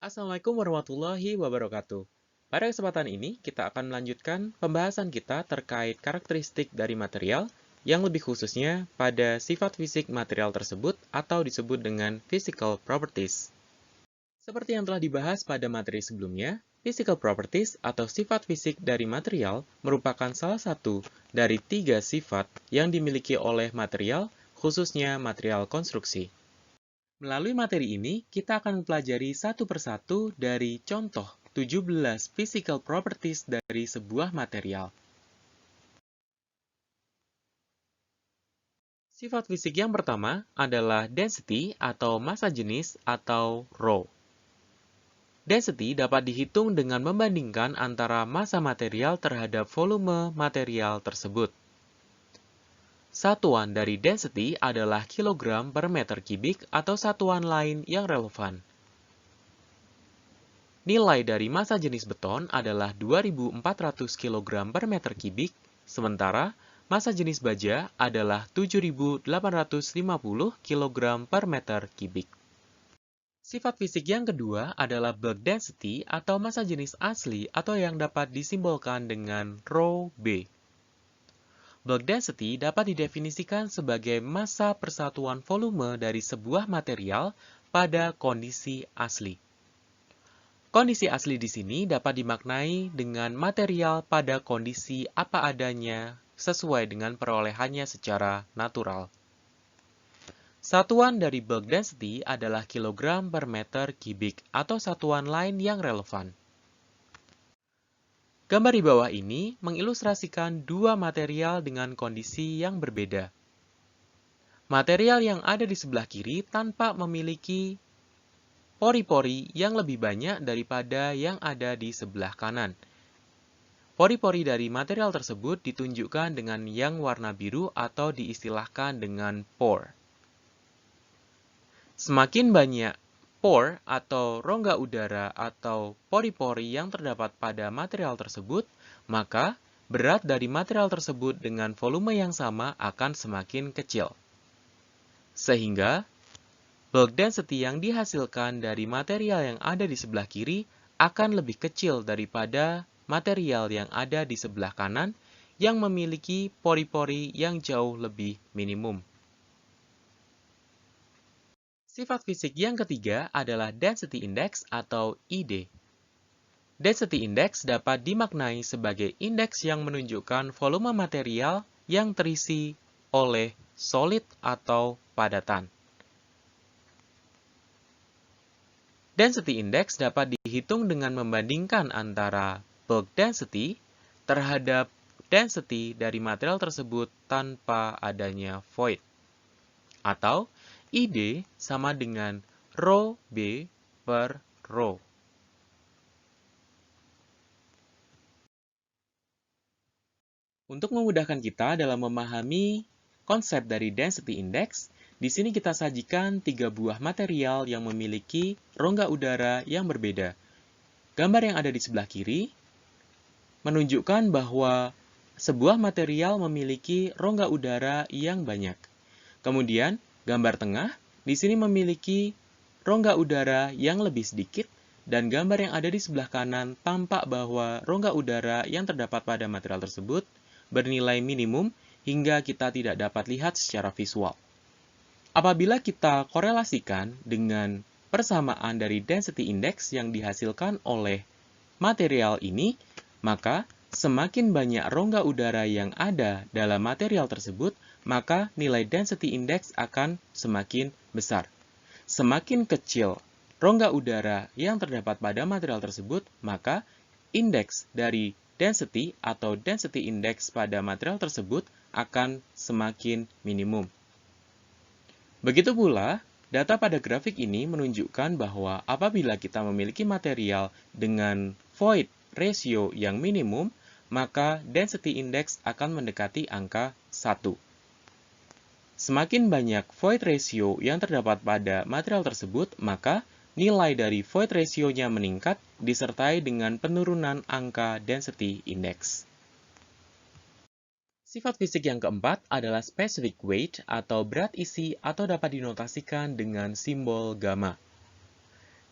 Assalamualaikum warahmatullahi wabarakatuh. Pada kesempatan ini, kita akan melanjutkan pembahasan kita terkait karakteristik dari material, yang lebih khususnya pada sifat fisik material tersebut atau disebut dengan physical properties. Seperti yang telah dibahas pada materi sebelumnya, physical properties atau sifat fisik dari material merupakan salah satu dari 3 sifat yang dimiliki oleh material, khususnya material konstruksi. Melalui materi ini, kita akan mempelajari satu persatu dari contoh 17 physical properties dari sebuah material. Sifat fisik yang pertama adalah density atau massa jenis atau rho. Density dapat dihitung dengan membandingkan antara massa material terhadap volume material tersebut. Satuan dari density adalah kilogram per meter kubik atau satuan lain yang relevan. Nilai dari massa jenis beton adalah 2.400 kg per meter kubik, sementara massa jenis baja adalah 7.850 kg per meter kubik. Sifat fisik yang kedua adalah bulk density atau massa jenis asli atau yang dapat disimbolkan dengan rho B. Bulk density dapat didefinisikan sebagai massa persatuan volume dari sebuah material pada kondisi asli. Kondisi asli di sini dapat dimaknai dengan material pada kondisi apa adanya sesuai dengan perolehannya secara natural. Satuan dari bulk density adalah kilogram per meter kubik atau satuan lain yang relevan. Gambar di bawah ini mengilustrasikan dua material dengan kondisi yang berbeda. Material yang ada di sebelah kiri tanpa memiliki pori-pori yang lebih banyak daripada yang ada di sebelah kanan. Pori-pori dari material tersebut ditunjukkan dengan yang warna biru atau diistilahkan dengan pore. Semakin banyak pore atau rongga udara atau pori-pori yang terdapat pada material tersebut, maka berat dari material tersebut dengan volume yang sama akan semakin kecil. Sehingga bulk density yang dihasilkan dari material yang ada di sebelah kiri akan lebih kecil daripada material yang ada di sebelah kanan yang memiliki pori-pori yang jauh lebih minimum. Sifat fisik yang ketiga adalah density index atau ID. Density index dapat dimaknai sebagai indeks yang menunjukkan volume material yang terisi oleh solid atau padatan. Density index dapat dihitung dengan membandingkan antara bulk density terhadap density dari material tersebut tanpa adanya void. Atau ID sama dengan rho B per rho. Untuk memudahkan kita dalam memahami konsep dari density index, di sini kita sajikan 3 buah material yang memiliki rongga udara yang berbeda. Gambar yang ada di sebelah kiri menunjukkan bahwa sebuah material memiliki rongga udara yang banyak. Kemudian, gambar tengah di sini memiliki rongga udara yang lebih sedikit, dan gambar yang ada di sebelah kanan tampak bahwa rongga udara yang terdapat pada material tersebut bernilai minimum hingga kita tidak dapat lihat secara visual. Apabila kita korelasikan dengan persamaan dari density index yang dihasilkan oleh material ini, maka semakin banyak rongga udara yang ada dalam material tersebut, maka nilai density index akan semakin besar. Semakin kecil rongga udara yang terdapat pada material tersebut, maka indeks dari density atau density index pada material tersebut akan semakin minimum. Begitu pula, data pada grafik ini menunjukkan bahwa apabila kita memiliki material dengan void ratio yang minimum, maka density index akan mendekati angka 1. Semakin banyak void ratio yang terdapat pada material tersebut, maka nilai dari void ratio-nya meningkat disertai dengan penurunan angka density index. Sifat fisik yang keempat adalah specific weight atau berat isi atau dapat dinotasikan dengan simbol gamma.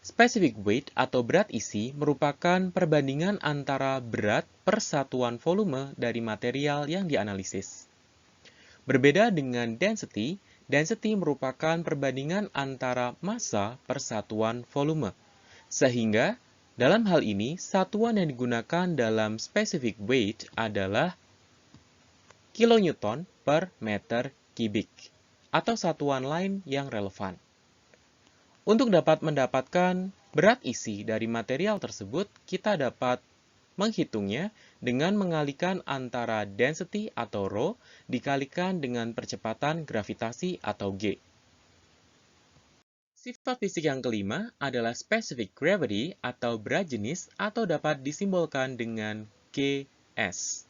Specific weight atau berat isi merupakan perbandingan antara berat per satuan volume dari material yang dianalisis. Berbeda dengan density, density merupakan perbandingan antara massa per satuan volume. Sehingga, dalam hal ini, satuan yang digunakan dalam specific weight adalah kilonewton per meter kubik, atau satuan lain yang relevan. Untuk dapat mendapatkan berat isi dari material tersebut, kita dapat menghitungnya dengan mengalihkan antara density atau ρ dikalikan dengan percepatan gravitasi atau g. Sifat fisik yang kelima adalah specific gravity atau berat jenis atau dapat disimbolkan dengan Gs.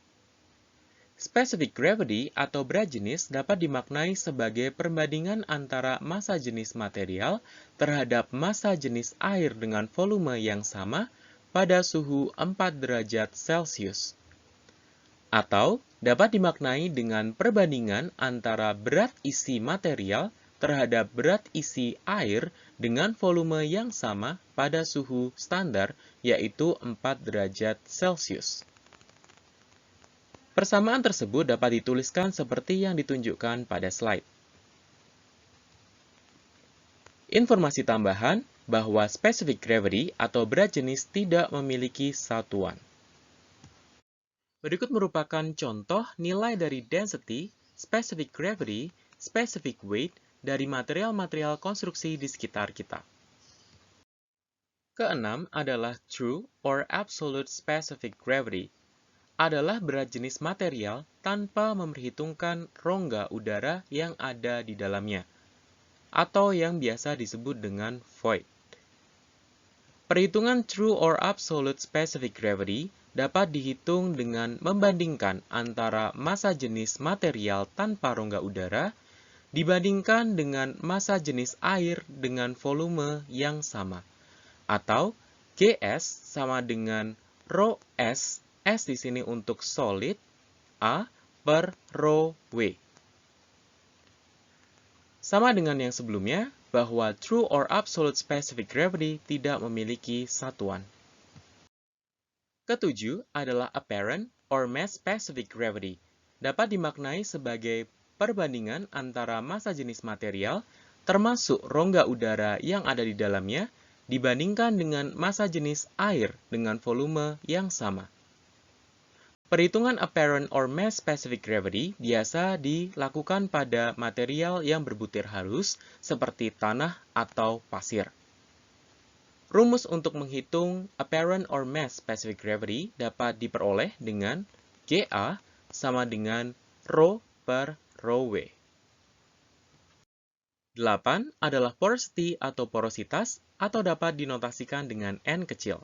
Specific gravity atau berat jenis dapat dimaknai sebagai perbandingan antara massa jenis material terhadap massa jenis air dengan volume yang sama pada suhu 4 derajat Celcius. Atau dapat dimaknai dengan perbandingan antara berat isi material terhadap berat isi air dengan volume yang sama pada suhu standar, yaitu 4 derajat Celcius. Persamaan tersebut dapat dituliskan seperti yang ditunjukkan pada slide. Informasi tambahan bahwa specific gravity atau berat jenis tidak memiliki satuan. Berikut merupakan contoh nilai dari density, specific gravity, specific weight dari material-material konstruksi di sekitar kita. Keenam adalah true or absolute specific gravity. Adalah berat jenis material tanpa memperhitungkan rongga udara yang ada di dalamnya, atau yang biasa disebut dengan void. Perhitungan true or absolute specific gravity dapat dihitung dengan membandingkan antara massa jenis material tanpa rongga udara dibandingkan dengan massa jenis air dengan volume yang sama, atau Gs sama dengan ρS. S di sini untuk solid, A per rho W. Sama dengan yang sebelumnya, bahwa true or absolute specific gravity tidak memiliki satuan. Ketujuh adalah apparent or mass specific gravity. Dapat dimaknai sebagai perbandingan antara massa jenis material, termasuk rongga udara yang ada di dalamnya, dibandingkan dengan massa jenis air dengan volume yang sama. Perhitungan apparent or mass specific gravity biasa dilakukan pada material yang berbutir halus seperti tanah atau pasir. Rumus untuk menghitung apparent or mass specific gravity dapat diperoleh dengan Ga sama dengan ρ per rho W. 8 adalah porosity atau porositas atau dapat dinotasikan dengan N kecil.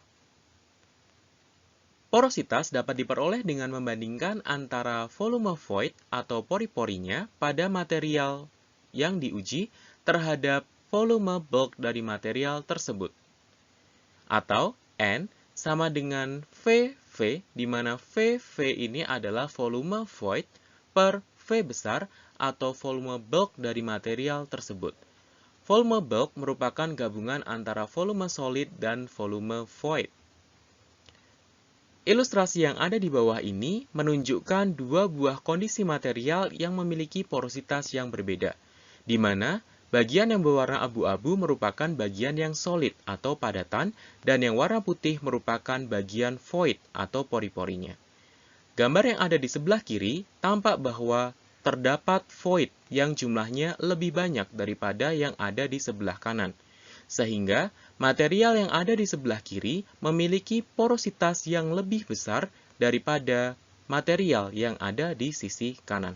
Porositas dapat diperoleh dengan membandingkan antara volume void atau pori-porinya pada material yang diuji terhadap volume bulk dari material tersebut. Atau N sama dengan VV, di mana VV ini adalah volume void per V besar atau volume bulk dari material tersebut. Volume bulk merupakan gabungan antara volume solid dan volume void. Ilustrasi yang ada di bawah ini menunjukkan dua buah kondisi material yang memiliki porositas yang berbeda, di mana bagian yang berwarna abu-abu merupakan bagian yang solid atau padatan, dan yang warna putih merupakan bagian void atau pori-porinya. Gambar yang ada di sebelah kiri tampak bahwa terdapat void yang jumlahnya lebih banyak daripada yang ada di sebelah kanan, sehingga material yang ada di sebelah kiri memiliki porositas yang lebih besar daripada material yang ada di sisi kanan.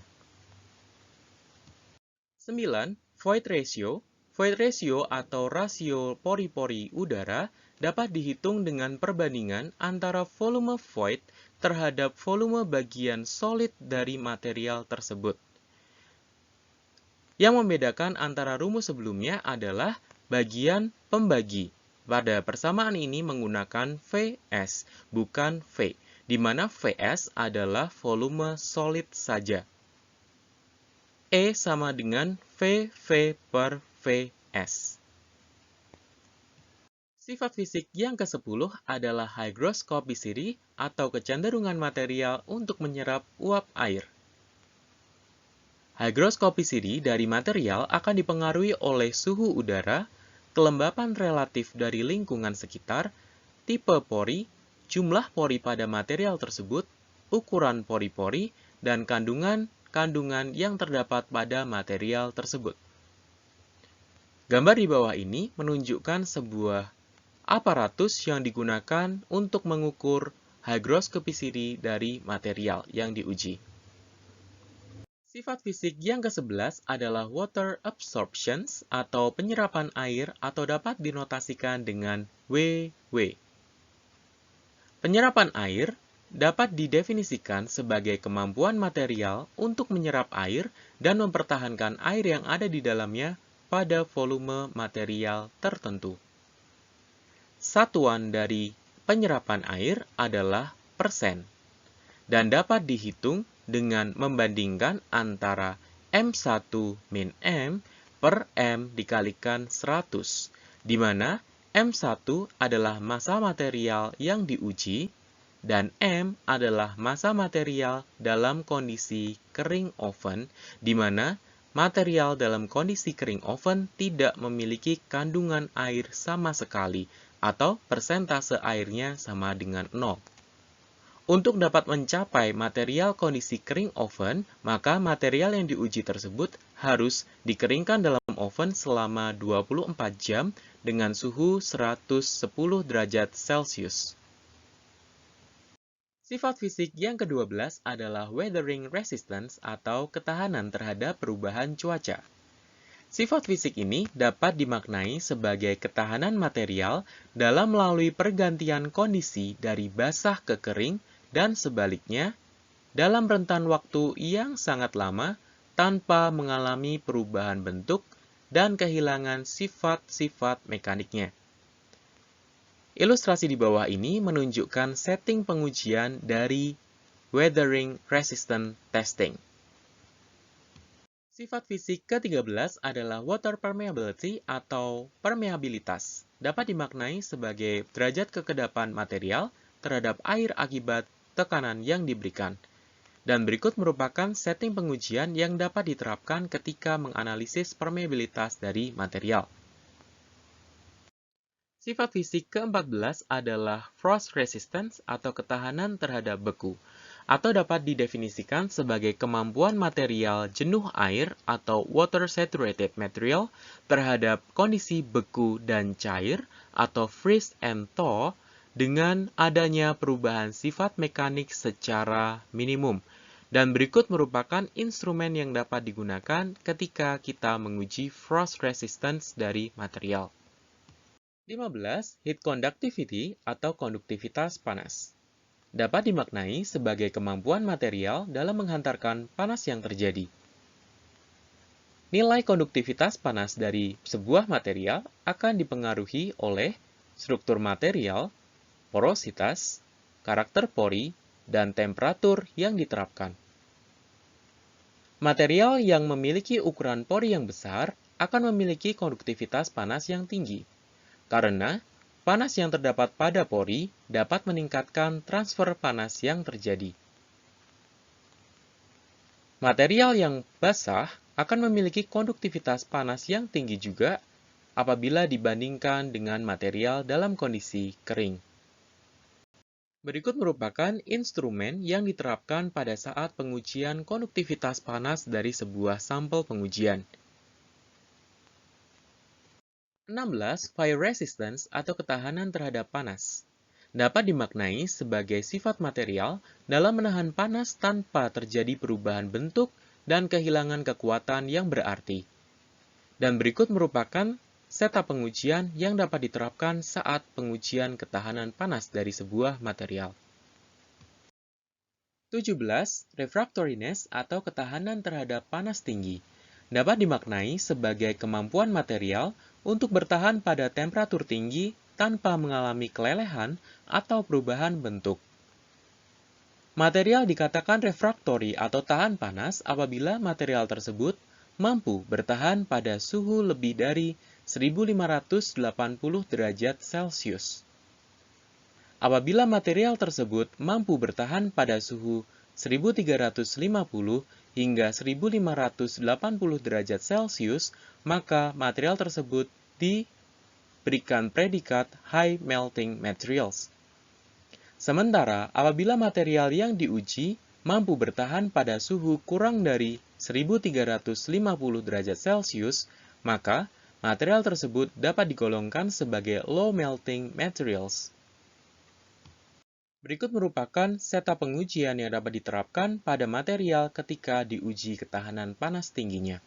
9. Void ratio. Void ratio atau rasio pori-pori udara dapat dihitung dengan perbandingan antara volume void terhadap volume bagian solid dari material tersebut. Yang membedakan antara rumus sebelumnya adalah bagian pembagi. Pada persamaan ini menggunakan Vs, bukan V, di mana Vs adalah volume solid saja. E sama dengan VV per Vs. Sifat fisik yang ke-10 adalah hygroscopicity atau kecenderungan material untuk menyerap uap air. Hygroscopicity dari material akan dipengaruhi oleh suhu udara, kelembapan relatif dari lingkungan sekitar, tipe pori, jumlah pori pada material tersebut, ukuran pori-pori, dan kandungan yang terdapat pada material tersebut. Gambar di bawah ini menunjukkan sebuah aparatus yang digunakan untuk mengukur hygroscopicity dari material yang diuji. Sifat fisik yang ke-11 adalah water absorption atau penyerapan air atau dapat dinotasikan dengan WW. Penyerapan air dapat didefinisikan sebagai kemampuan material untuk menyerap air dan mempertahankan air yang ada di dalamnya pada volume material tertentu. Satuan dari penyerapan air adalah persen dan dapat dihitung dengan membandingkan antara M1-M per M dikalikan 100, di mana M1 adalah massa material yang diuji dan M adalah massa material dalam kondisi kering oven, di mana material dalam kondisi kering oven tidak memiliki kandungan air sama sekali, atau persentase airnya sama dengan 0. Untuk dapat mencapai material kondisi kering oven, maka material yang diuji tersebut harus dikeringkan dalam oven selama 24 jam dengan suhu 110 derajat Celcius. Sifat fisik yang ke-12 adalah weathering resistance atau ketahanan terhadap perubahan cuaca. Sifat fisik ini dapat dimaknai sebagai ketahanan material dalam melalui pergantian kondisi dari basah ke kering dan sebaliknya dalam rentan waktu yang sangat lama tanpa mengalami perubahan bentuk dan kehilangan sifat-sifat mekaniknya. Ilustrasi di bawah ini menunjukkan setting pengujian dari weathering resistant testing. Sifat fisik ke-13 adalah water permeability atau permeabilitas. Dapat dimaknai sebagai derajat kekedapan material terhadap air akibat tekanan yang diberikan. Dan berikut merupakan setting pengujian yang dapat diterapkan ketika menganalisis permeabilitas dari material. Sifat fisik ke-14 adalah frost resistance atau ketahanan terhadap beku, atau dapat didefinisikan sebagai kemampuan material jenuh air atau water saturated material terhadap kondisi beku dan cair atau freeze and thaw dengan adanya perubahan sifat mekanik secara minimum. Dan berikut merupakan instrumen yang dapat digunakan ketika kita menguji frost resistance dari material. 15. Heat conductivity atau konduktivitas panas. Dapat dimaknai sebagai kemampuan material dalam menghantarkan panas yang terjadi. Nilai konduktivitas panas dari sebuah material akan dipengaruhi oleh struktur material, porositas, karakter pori, dan temperatur yang diterapkan. Material yang memiliki ukuran pori yang besar akan memiliki konduktivitas panas yang tinggi, karena panas yang terdapat pada pori dapat meningkatkan transfer panas yang terjadi. Material yang basah akan memiliki konduktivitas panas yang tinggi juga apabila dibandingkan dengan material dalam kondisi kering. Berikut merupakan instrumen yang diterapkan pada saat pengujian konduktivitas panas dari sebuah sampel pengujian. 16. Fire resistance atau ketahanan terhadap panas. Dapat dimaknai sebagai sifat material dalam menahan panas tanpa terjadi perubahan bentuk dan kehilangan kekuatan yang berarti. Dan berikut merupakan setup pengujian yang dapat diterapkan saat pengujian ketahanan panas dari sebuah material. 17. Refractoriness atau ketahanan terhadap panas tinggi. Dapat dimaknai sebagai kemampuan material untuk bertahan pada temperatur tinggi tanpa mengalami kelelehan atau perubahan bentuk. Material dikatakan refraktori atau tahan panas apabila material tersebut mampu bertahan pada suhu lebih dari 1580 derajat Celcius. Apabila material tersebut mampu bertahan pada suhu 1350 hingga 1580 derajat Celcius, maka material tersebut diberikan predikat high melting materials. Sementara apabila material yang diuji mampu bertahan pada suhu kurang dari 1350 derajat Celcius, maka material tersebut dapat digolongkan sebagai low melting materials. Berikut merupakan setup pengujian yang dapat diterapkan pada material ketika diuji ketahanan panas tingginya.